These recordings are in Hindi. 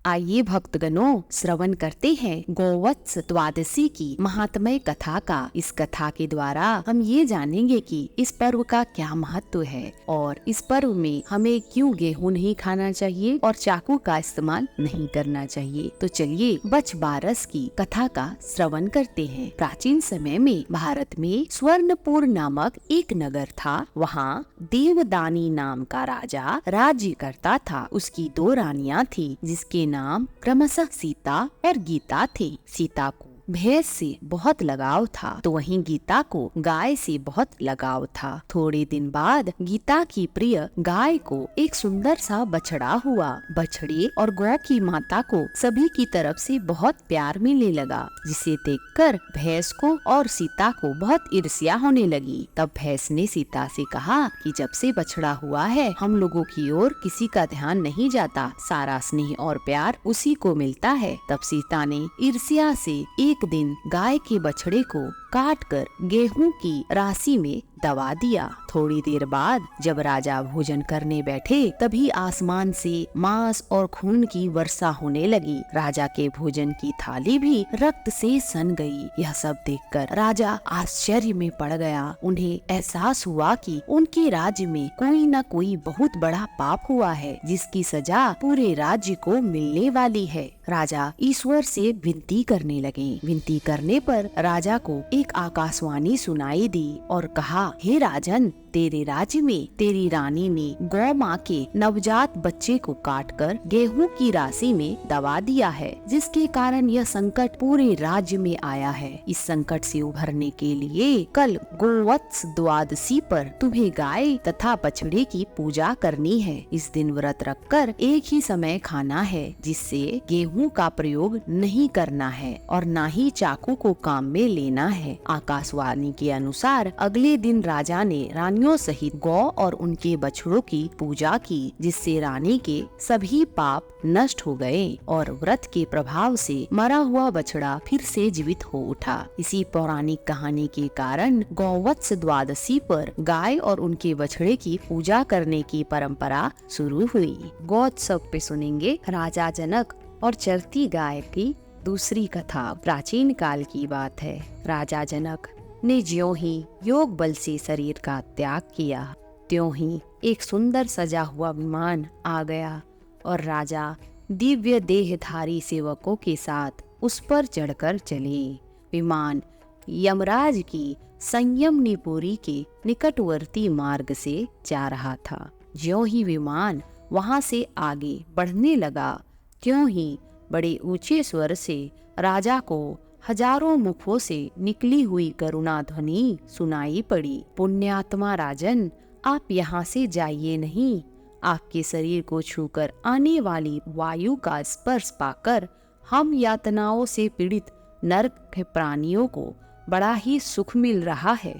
आइए भक्तगणों, श्रवण करते हैं गोवत्स द्वादशी की महात्मय कथा का। इस कथा के द्वारा हम ये जानेंगे कि इस पर्व का क्या महत्व है और इस पर्व में हमें क्यों गेहूं नहीं खाना चाहिए और चाकू का इस्तेमाल नहीं करना चाहिए। तो चलिए बच बारस की कथा का श्रवण करते हैं। प्राचीन समय में भारत में स्वर्णपुर नामक एक नगर था। वहाँ देवदानी नाम का राजा राज्य करता था। उसकी 2 रानियां थी, जिसके नाम क्रमशः सीता और गीता थे। सीता को भैंस से बहुत लगाव था, तो वहीं गीता को गाय से बहुत लगाव था। थोड़े दिन बाद गीता की प्रिय गाय को एक सुंदर सा बछड़ा हुआ। बछड़े और गौ की माता को सभी की तरफ से बहुत प्यार मिलने लगा, जिसे देखकर भैंस को और सीता को बहुत ईर्ष्या होने लगी। तब भैंस ने सीता से कहा कि जब से बछड़ा हुआ है, हम लोगों की ओर किसी का ध्यान नहीं जाता, सारा स्नेह और प्यार उसी को मिलता है। तब सीता ने ईर्ष्या से एक दिन गाय के बछड़े को काटकर गेहूं की राशि में दबा दिया। थोड़ी देर बाद जब राजा भोजन करने बैठे, तभी आसमान से मांस और खून की वर्षा होने लगी। राजा के भोजन की थाली भी रक्त से सन गई। यह सब देखकर राजा आश्चर्य में पड़ गया। उन्हें एहसास हुआ कि उनके राज्य में कोई न कोई बहुत बड़ा पाप हुआ है, जिसकी सजा पूरे राज्य को मिलने वाली है। राजा ईश्वर से विनती करने लगे। विनती करने पर राजा को एक आकाशवाणी सुनाई दी और कहा, हे राजन, तेरे राज्य में तेरी रानी ने गौ माँ के नवजात बच्चे को काटकर गेहूं की राशि में दबा दिया है, जिसके कारण यह संकट पूरे राज्य में आया है। इस संकट से उभरने के लिए कल गोवत्स द्वादशी पर तुम्हें गाय तथा बछड़े की पूजा करनी है। इस दिन व्रत रखकर एक ही समय खाना है, जिससे गेहूं का प्रयोग नहीं करना है और न ही चाकू को काम में लेना है। आकाशवाणी के अनुसार अगले दिन राजा ने रानियों सहित गौ और उनके बछड़ों की पूजा की, जिससे रानी के सभी पाप नष्ट हो गए और व्रत के प्रभाव से मरा हुआ बछड़ा फिर से जीवित हो उठा। इसी पौराणिक कहानी के कारण गोवत्स द्वादशी पर गाय और उनके बछड़े की पूजा करने की परंपरा शुरू हुई। गौत्सव पे सुनेंगे राजा जनक और चरती गाय की दूसरी कथा। प्राचीन काल की बात है। राजा जनक ने ज्यों ही योग बल से शरीर का त्याग किया, त्यों ही एक सुंदर सजा हुआ विमान आ गया और राजा दिव्य देहधारी सेवकों के साथ उस पर चढ़कर चले। विमान यमराज की संयमनीपुरी के निकटवर्ती मार्ग से जा रहा था। ज्यों ही विमान वहां से आगे बढ़ने लगा, त्यों ही बड़े ऊंचे स्वर से राजा को हजारों मुखों से निकली हुई करुणा ध्वनि सुनाई पड़ी। पुण्यात्मा राजन, आप यहाँ से जाइए नहीं। आपके शरीर को छूकर आने वाली वायु का स्पर्श पाकर हम यातनाओं से पीड़ित नरक के प्राणियों को बड़ा ही सुख मिल रहा है।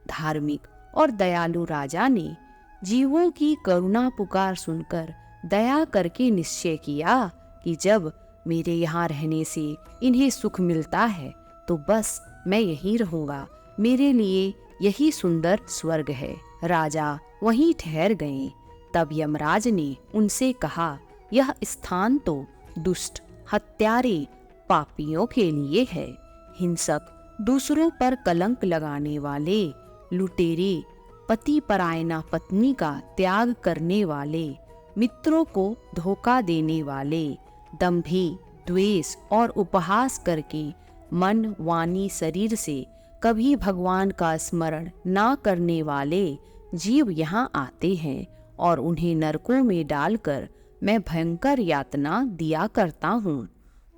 धार्मिक और दयालु राजा ने जीवों की करुणा पुकार सुनकर दया करके निश्चय किया कि जब मेरे यहाँ रहने से इन्हें सुख मिलता है, तो बस मैं यहीं रहूंगा। मेरे लिए यही सुंदर स्वर्ग है। राजा वहीं ठहर गए। तब यमराज ने उनसे कहा, यह स्थान तो दुष्ट, हत्यारे, पापियों के लिए है। हिंसक, दूसरों पर कलंक लगाने वाले, लुटेरे, पति परायना पत्नी का त्याग करने वाले, मित्रों को धोखा देने वाले, दंभी, द्वेष और उपहास करके मन, वाणी, शरीर से कभी भगवान का स्मरण ना करने वाले जीव यहाँ आते हैं और उन्हें नरकों में डालकर मैं भयंकर यातना दिया करता हूँ।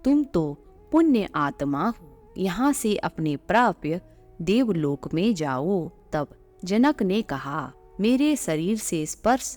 तुम तो पुण्य आत्मा हो, यहाँ से अपने प्राप्य देवलोक में जाओ। तब जनक ने कहा, मेरे शरीर से स्पर्श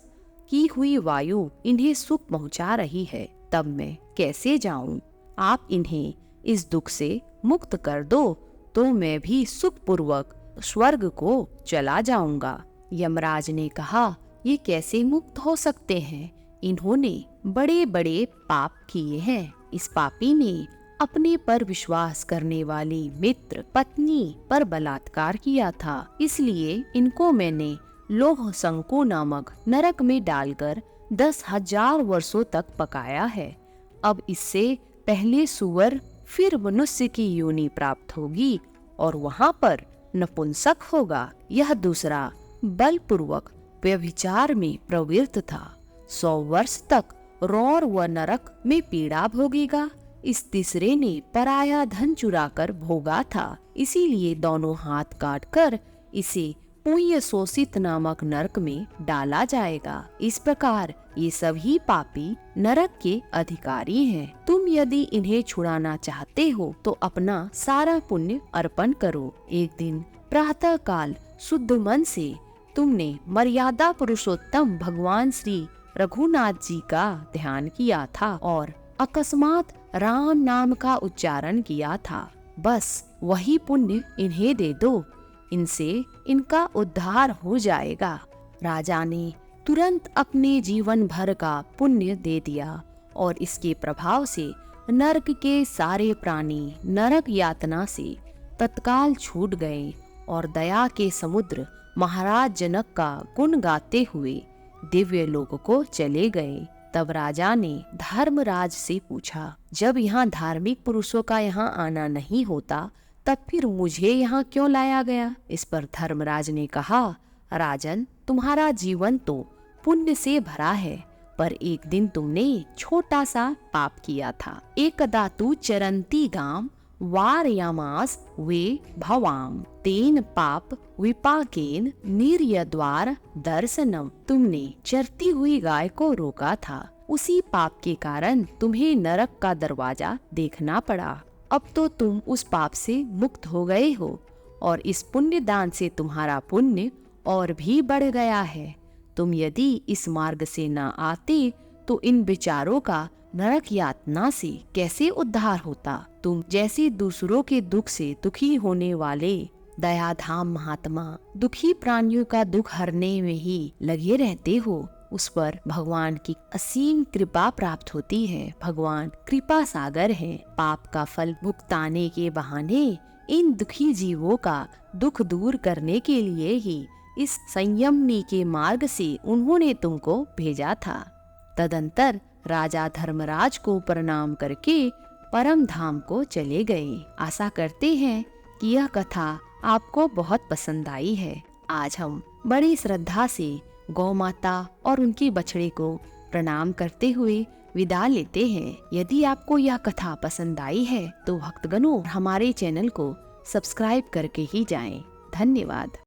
की हुई वायु इन्हें सुख पहुँचा रही है, तब मैं कैसे जाऊं? आप इन्हें इस दुख से मुक्त कर दो, तो मैं भी सुख पूर्वक स्वर्ग को चला जाऊंगा। यमराज ने कहा, ये कैसे मुक्त हो सकते हैं? इन्होंने बड़े बड़े पाप किए हैं। इस पापी ने अपने पर विश्वास करने वाली मित्र पत्नी पर बलात्कार किया था, इसलिए इनको मैंने लोह संको नामक नरक में डालकर 10,000 वर्षों तक पकाया है। अब इससे पहले सुअर फिर मनुष्य की योनि प्राप्त होगी और वहाँ पर नपुंसक होगा। यह दूसरा बलपूर्वक व्यभिचार में प्रवृत्त था, 100 वर्ष तक रौर व नरक में पीड़ा भोगेगा। इस तीसरे ने पराया धन चुराकर भोगा था, इसीलिए दोनों हाथ काटकर इसे पुण्य शोषित नामक नरक में डाला जाएगा। इस प्रकार ये सभी पापी नरक के अधिकारी हैं। तुम यदि इन्हें छुड़ाना चाहते हो तो अपना सारा पुण्य अर्पण करो। एक दिन प्रातः काल शुद्ध मन से तुमने मर्यादा पुरुषोत्तम भगवान श्री रघुनाथ जी का ध्यान किया था और अकस्मात राम नाम का उच्चारण किया था। बस वही पुण्य इन्हें दे दो, इनसे इनका उद्धार हो जाएगा। राजा ने तुरंत अपने जीवन भर का पुण्य दे दिया और इसके प्रभाव से नरक के सारे प्राणी नरक यातना से तत्काल छूट गए और दया के समुद्र महाराज जनक का गुण गाते हुए दिव्य लोक को चले गए। तब राजा ने धर्मराज से पूछा, जब यहाँ धार्मिक पुरुषों का यहाँ आना नहीं होता तब फिर मुझे यहाँ क्यों लाया गया? इस पर धर्मराज ने कहा, राजन, तुम्हारा जीवन तो पुण्य से भरा है, पर एक दिन तुमने छोटा सा पाप किया था। एकदा तु चरंती गाम वारयामास वे भवाम तेन पाप विपाकेन निर्यद्वार दर्शनम। तुमने चरती हुई गाय को रोका था, उसी पाप के कारण तुम्हें नरक का दरवाजा देखना पड़ा। अब तो तुम उस पाप से मुक्त हो गए हो और इस पुण्य दान से तुम्हारा पुण्य और भी बढ़ गया है। तुम यदि इस मार्ग से न आते तो इन बेचारों का नरक यातना से कैसे उद्धार होता? तुम जैसे दूसरों के दुख से दुखी होने वाले दयाधाम महात्मा दुखी प्राणियों का दुख हरने में ही लगे रहते हो, उस पर भगवान की असीम कृपा प्राप्त होती है। भगवान कृपा सागर है। पाप का फल भुगताने के बहाने इन दुखी जीवों का दुख दूर करने के लिए ही इस संयमनी के मार्ग से उन्होंने तुमको भेजा था। तदंतर राजा धर्मराज को प्रणाम करके परम धाम को चले गए। आशा करते हैं कि यह कथा आपको बहुत पसंद आई है। आज हम बड़ी श्रद्धा से गौ माता और उनके बछड़े को प्रणाम करते हुए विदा लेते हैं। यदि आपको यह कथा पसंद आई है तो भक्तगणों हमारे चैनल को सब्सक्राइब करके ही जाएं। धन्यवाद।